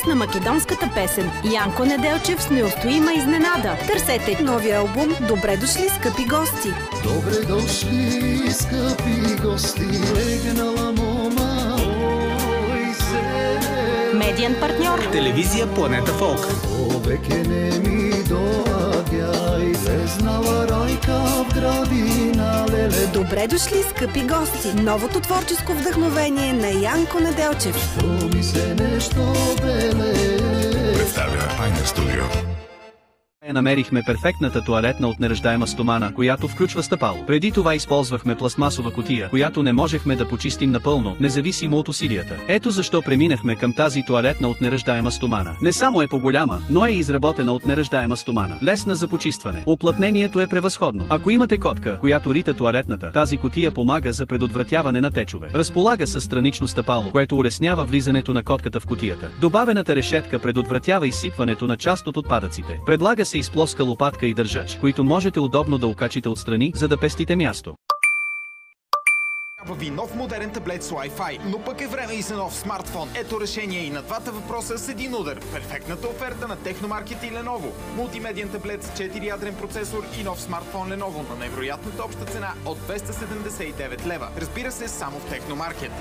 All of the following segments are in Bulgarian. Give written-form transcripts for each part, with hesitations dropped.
глас на македонската песен. Янко Неделчев с неустоима изненада. Търсете новия албум «Добре дошли, скъпи гости». Добре дошли, скъпи гости, легнала мома, ой се. Медиен партньор телевизия Планета Фолк. Повеќе не ми доаѓај, знала Райка в градина леле. «Добре дошли, скъпи гости». Новото творческо вдъхновение на Янко Неделчев. То ми се нешто беле. Представя Пайнер Студио. Намерихме перфектната тоалетна от неръждаема стомана, която включва стъпало. Преди това използвахме пластмасова кутия, която не можехме да почистим напълно, независимо от усилията. Ето защо преминахме към тази тоалетна от неръждаема стомана. Не само е по-голяма, но е изработена от неръждаема стомана. Лесна за почистване. Уплътнението е превъзходно. Ако имате котка, която рита тоалетната, тази кутия помага за предотвратяване на течове. Разполага със странично стъпало, което улеснява влизането на котката в кутията. Добавената решетка предотвратява изсипването на част от отпадъците. Предлага се и с плоска лопатка и държач, които можете удобно да окачите отстрани, за да пестите място. Трябва ви нов модерен таблет с Wi-Fi, но пък е време и за нов смартфон. Ето решение и на двата въпроса с един удар. Перфектната оферта на Техномаркет и Lenovo. Мултимедиен таблет с 4-ядрен процесор и нов смартфон Lenovo на невероятната обща цена от 279 лева. Разбира се, само в Техномаркет.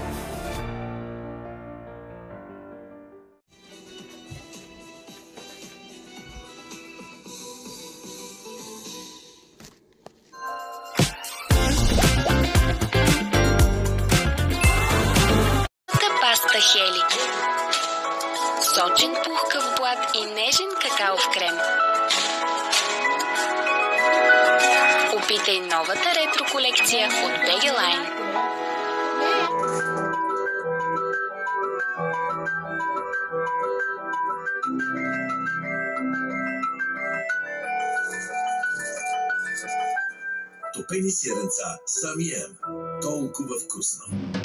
Паста Хели. Сочен пухкав блат и нежен какаов крем. Опитай новата ретро колекция от BG Line. Топени сиренца, сами ем. Толкова вкусно.